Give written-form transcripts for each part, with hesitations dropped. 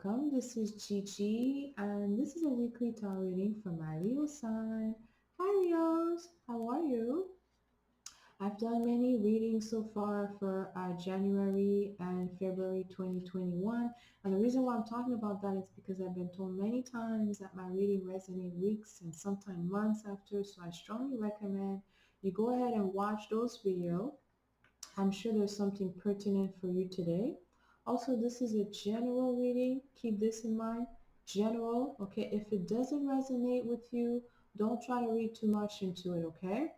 welcome. This is Gigi, and this is a weekly tarot reading for my Leo sign. Hi, Leos. How are you? I've done many readings so far for January and February 2021. And the reason why I'm talking about that is because I've been told many times that my reading resonates weeks and sometimes months after. So I strongly recommend you go ahead and watch those videos. I'm sure there's something pertinent for you today. Also, this is a general reading. Keep this in mind. General, okay? If it doesn't resonate with you, don't try to read too much into it, okay?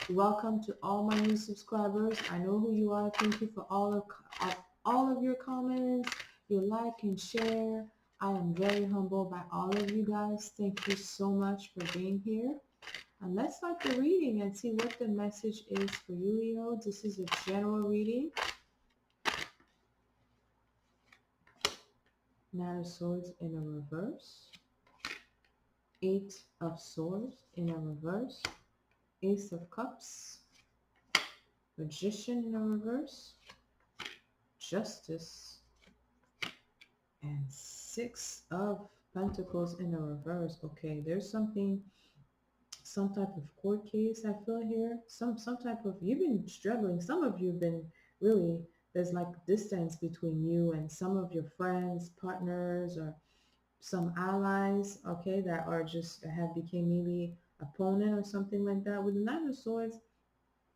Welcome to all my new subscribers. I know who you are. Thank you for all of your comments, your like and share. I am very humbled by all of you guys. Thank you so much for being here. And let's start the reading and see what the message is for you, Leo. This is a general reading. Nine of Swords in a reverse. Eight of Swords in a reverse. Ace of Cups. Magician in a reverse. Justice. And Six of Pentacles in a reverse. Okay, there's something, some type of court case I feel here. Some type of, you've been struggling. Some of you have been really, there's like distance between you and some of your friends, partners, or some allies, okay, that are just have became maybe opponent or something like that. With the Nine of Swords,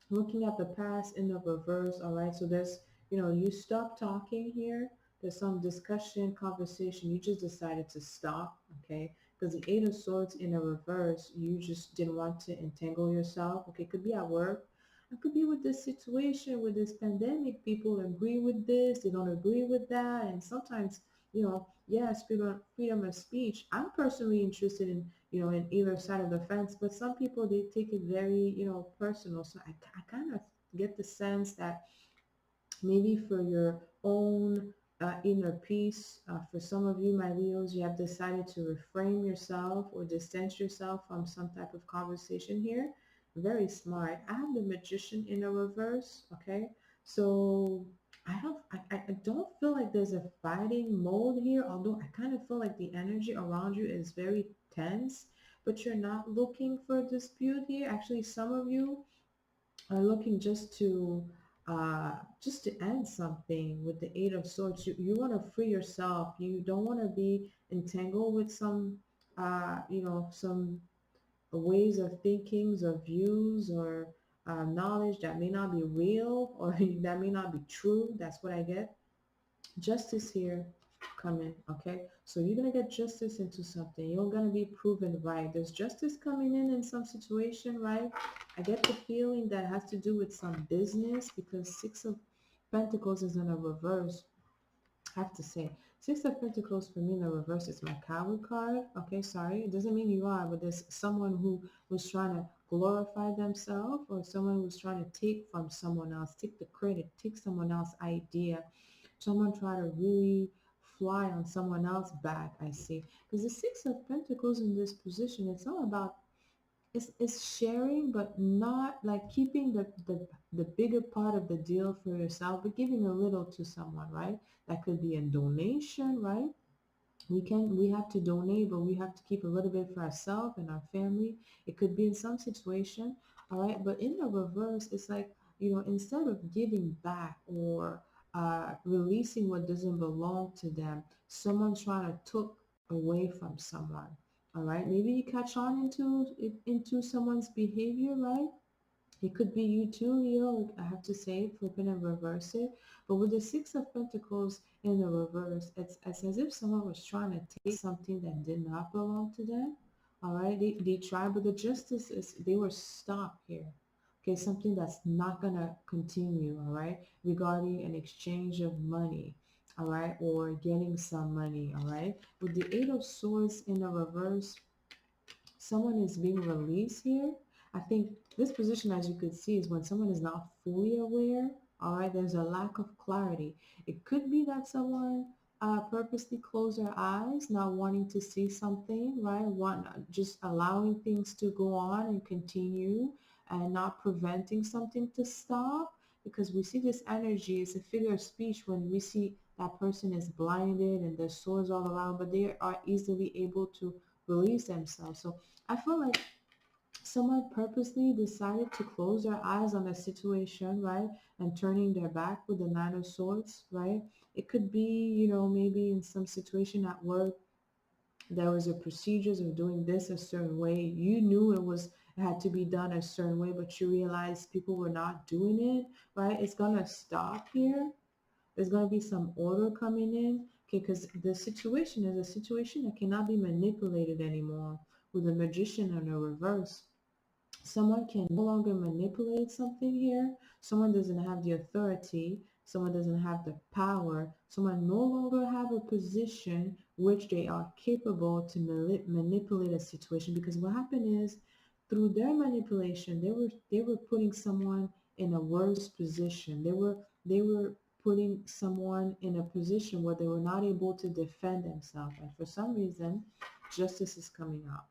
looking at the past in the reverse, all right, so there's, you stop talking here. There's some discussion, conversation, you just decided to stop, okay, because the Eight of Swords in a reverse, you just didn't want to entangle yourself, okay, could be at work. It could be with this situation, with this pandemic. People agree with this, they don't agree with that, and sometimes, yes, freedom of speech. I'm personally interested in, in either side of the fence, but some people, they take it very, personal. So I kind of get the sense that maybe for your own inner peace, for some of you, my Leos, you have decided to refrain yourself or distance yourself from some type of conversation here. Very smart. I have the Magician in a reverse, okay? So I don't feel like there's a fighting mode here, although I kind of feel like the energy around you is very tense, but you're not looking for a dispute here. Actually, some of you are looking just to end something with the Eight of Swords. You want to free yourself. You don't want to be entangled with some some ways of thinkings or views or knowledge that may not be real or that may not be true. That's what I get. Justice here coming, okay? So you're going to get justice into something. You're going to be proven right. There's justice coming in some situation, right? I get the feeling that has to do with some business, because Six of Pentacles is in a reverse. I have to say, Six of Pentacles for me in the reverse is my Coward card. Okay, sorry. It doesn't mean you are, but there's someone who was trying to glorify themselves, or someone who's trying to take from someone else, take the credit, take someone else's idea. Someone try to really fly on someone else's back, I see. Because the Six of Pentacles in this position, it's all about, it's sharing, but not like keeping the bigger part of the deal for yourself, but giving a little to someone, right? That could be a donation, right? We have to donate, but we have to keep a little bit for ourselves and our family. It could be in some situation, all right? But in the reverse, it's like, instead of giving back or releasing what doesn't belong to them, someone's trying to took away from someone, all right? Maybe you catch on into someone's behavior, right? It could be you too, Leo. I have to say, flip it and reverse it. But with the Six of Pentacles in the reverse, it's as if someone was trying to take something that did not belong to them. All right, they tried, but the justice is they were stopped here. Okay, something that's not gonna continue. All right, regarding an exchange of money. All right, or getting some money. All right, with the Eight of Swords in the reverse, someone is being released here. I think this position, as you could see, is when someone is not fully aware. All right, there's a lack of clarity. It could be that someone purposely closed their eyes, not wanting to see something, right? Just allowing things to go on and continue, and not preventing something to stop. Because we see this energy is a figure of speech when we see that person is blinded and there's swords all around, but they are easily able to release themselves. So I feel like someone purposely decided to close their eyes on a situation, right? And turning their back with the Nine of Swords, right? It could be, maybe in some situation at work, there was a procedures of doing this a certain way. You knew it had to be done a certain way, but you realized people were not doing it, right? It's gonna stop here. There's gonna be some order coming in, okay? Because the situation is a situation that cannot be manipulated anymore with the Magician in a reverse. Someone can no longer manipulate something here. Someone doesn't have the authority. Someone doesn't have the power. Someone no longer have a position which they are capable to manipulate a situation, because what happened is through their manipulation, they were putting someone in a worse position. They were putting someone in a position where they were not able to defend themselves. And for some reason, justice is coming out.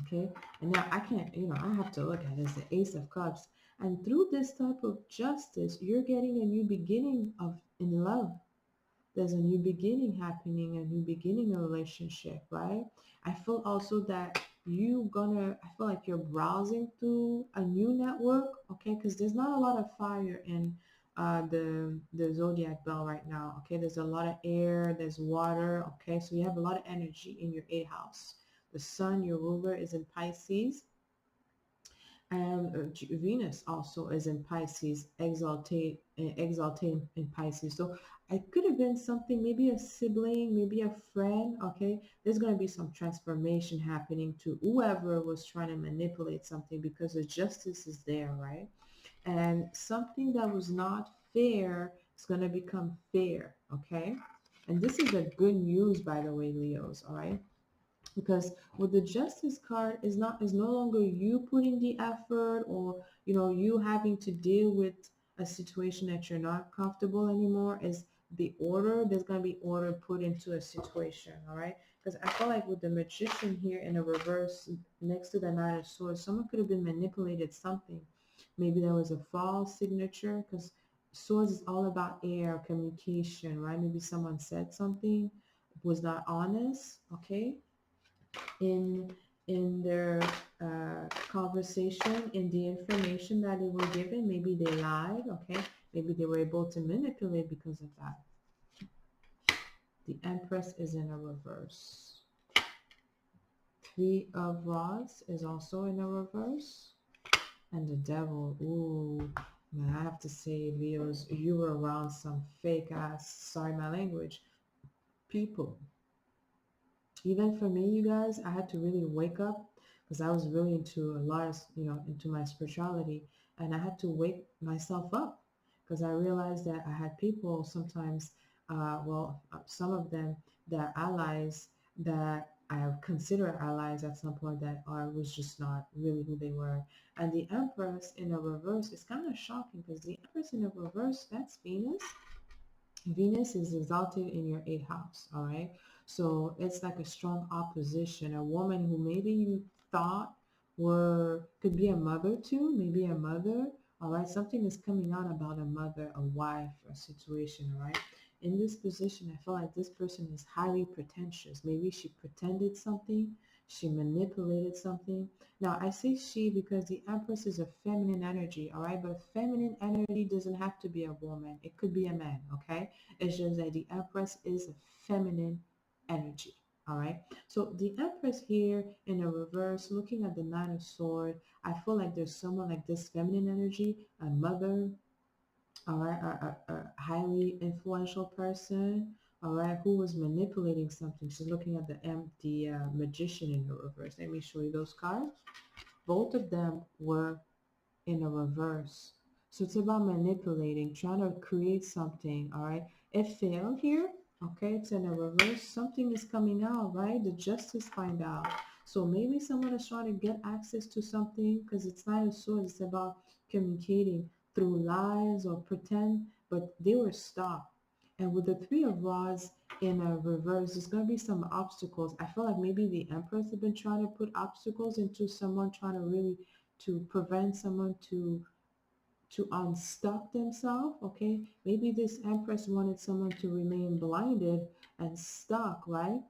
Okay, and now I can't, I have to look at it as the Ace of Cups. And through this type of justice, you're getting a new beginning of in love. There's a new beginning happening, a new beginning of relationship, right? I feel also that I feel like you're browsing through a new network, okay? Because there's not a lot of fire in the zodiac bell right now, okay? There's a lot of air, there's water, okay? So you have a lot of energy in your 8th house. The sun, your ruler, is in Pisces, and Venus also is in Pisces, exaltate in Pisces. So it could have been something, maybe a sibling, maybe a friend. Okay, there's going to be some transformation happening to whoever was trying to manipulate something, because the justice is there, right? And something that was not fair is going to become fair. Okay, and this is a good news, by the way, Leos. All right, because with the justice card is no longer you putting the effort, or you having to deal with a situation that you're not comfortable anymore. Is the order. There's going to be order put into a situation. All right, because I feel like with the Magician here in a reverse next to the Knight of Swords, someone could have been manipulated something. Maybe there was a false signature, because swords is all about air communication, right? Maybe someone said something, was not honest, okay, in their conversation, in the information that they were given. Maybe they lied, okay? Maybe they were able to manipulate because of that. The Empress is in a reverse. Three of Rods is also in a reverse. And the Devil, ooh, man, I have to say, Leos, you were around some fake ass, sorry my language, people. Even for me, you guys, I had to really wake up, because I was really into a lot of, into my spirituality, and I had to wake myself up, because I realized that I had people sometimes, some of them that allies that I consider allies at some point that was just not really who they were. And the Empress in a reverse is kind of shocking, because the Empress in a reverse, that's Venus. Venus is exalted in your 8th house, all right? So it's like a strong opposition, a woman who maybe you thought could be a mother to, maybe a mother, all right? Something is coming out about a mother, a wife, a situation, all right? In this position, I feel like this person is highly pretentious. Maybe she pretended something, she manipulated something. Now, I say she because the Empress is a feminine energy, all right? But feminine energy doesn't have to be a woman. It could be a man, okay? It's just that the Empress is a feminine energy. All right. So the Empress here in a reverse, looking at the Nine of Swords, I feel like there's someone like this feminine energy, a mother, all right, a highly influential person, all right, who was manipulating something. She's looking at the Magician in the reverse. Let me show you those cards. Both of them were in a reverse. So it's about manipulating, trying to create something, all right? It failed here, okay? It's in a reverse. Something is coming out, right? The justice find out. So maybe someone is trying to get access to something, because it's not a sword. It's about communicating through lies or pretend, but they were stopped. And with the Three of Rods in a reverse, there's going to be some obstacles. I feel like maybe the Empress have been trying to put obstacles into someone trying to really to prevent someone to unstuck themselves, okay? Maybe this Empress wanted someone to remain blinded and stuck, right?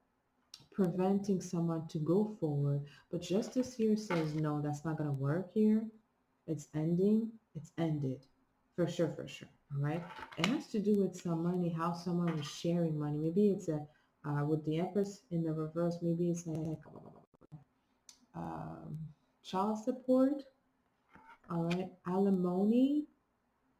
Preventing someone to go forward. But Justice here says, no, that's not going to work here. It's ending. It's ended. For sure, for sure. All right. It has to do with some money, how someone was sharing money. Maybe it's a, with the Empress in the reverse, maybe it's like um, child support, all right, alimony,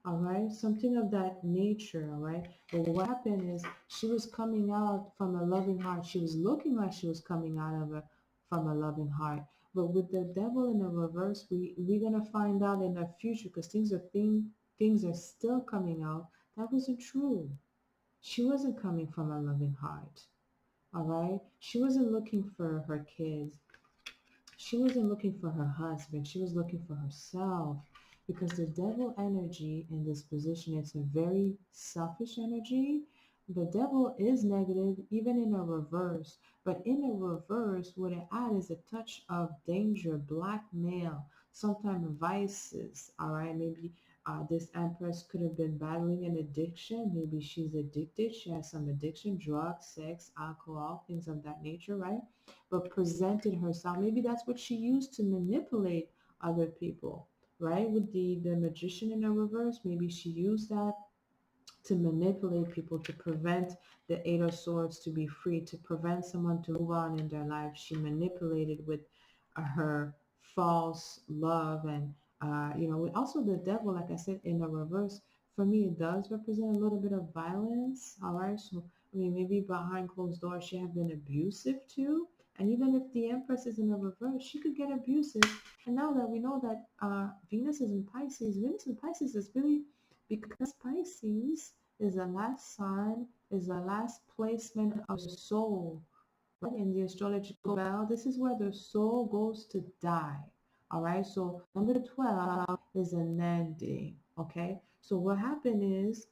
all right, something of that nature, all right. But what happened is she was coming out from a loving heart. She was looking like she was coming out of a from a loving heart. But with the devil in the reverse, we're gonna find out in the future, because things are still coming out. That wasn't true. She wasn't coming from a loving heart. All right. She wasn't looking for her kids. She wasn't looking for her husband. She was looking for herself, because the devil energy in this position, it's a very selfish energy. The devil is negative even in a reverse, but in a reverse, what it adds is a touch of danger, blackmail, sometimes vices. All right, maybe this Empress could have been battling an addiction. Maybe she's addicted. She has some addiction, drugs, sex, alcohol, things of that nature, right? But presented herself. Maybe that's what she used to manipulate other people, right? With the magician in a reverse, maybe she used that to manipulate people, to prevent the Eight of Swords to be free, to prevent someone to move on in their life. She manipulated with her false love. And also the devil, like I said, in the reverse, for me, it does represent a little bit of violence. All right, so I mean, maybe behind closed doors she have been abusive too. And even if the Empress is in a reverse, she could get abusive. And now that we know that Venus is in Pisces, Venus in Pisces is really, because Pisces is the last sign, is the last placement of the soul. Right? In the astrological bell, this is where the soul goes to die. All right, so number 12 is an ending. Okay, so what happened is,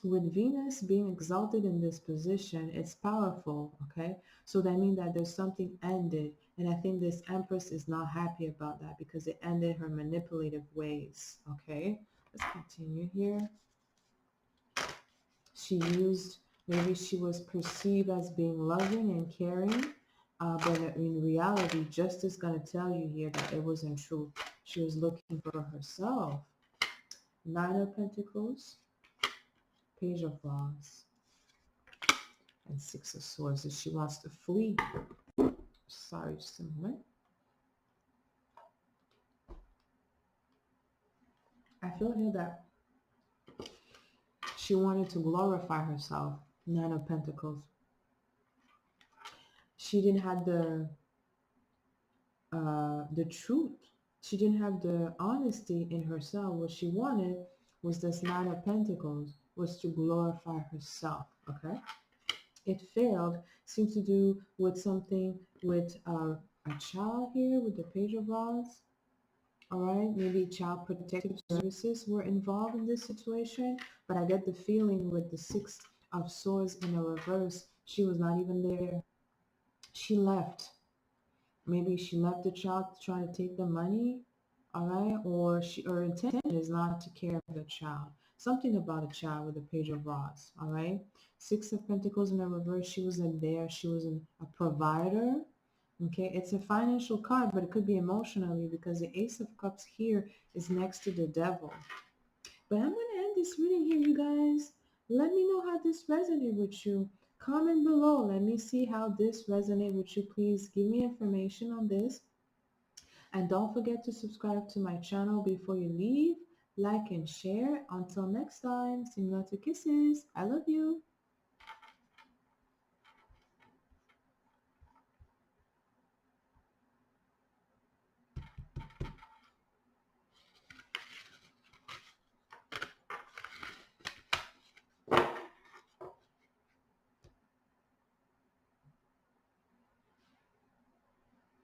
with Venus being exalted in this position, it's powerful. Okay, so that means that there's something ended. And I think this Empress is not happy about that, because it ended her manipulative ways. Okay, let's continue here. She used, maybe she was perceived as being loving and caring, but in reality, Justice going to tell you here that it wasn't true. She was looking for herself. Nine of Pentacles, Page of Wands, and Six of Swords. That she wants to flee. Sorry, just a moment. I feel here that she wanted to glorify herself. Nine of Pentacles. She didn't have the truth. She didn't have the honesty in herself. What she wanted was this Nine of Pentacles, was to glorify herself. Okay, it failed. Seems to do with something with a child here, with the Page of Wands. All right, maybe child protective services were involved in this situation, but I get the feeling with the Six of Swords in a reverse, she was not even there. She left. Maybe she left the child to try to take the money, all right, or her intention is not to care for the child. Something about a child with the Page of Wands, all right. Six of Pentacles in the reverse, she wasn't there. She was a provider. Okay, it's a financial card, but it could be emotionally, because the Ace of Cups here is next to the Devil. But I'm going to end this reading here, you guys. Let me know how this resonated with you. Comment below. Let me see how this resonated with you. Please give me information on this. And don't forget to subscribe to my channel before you leave. Like and share. Until next time, sing lots of kisses. I love you.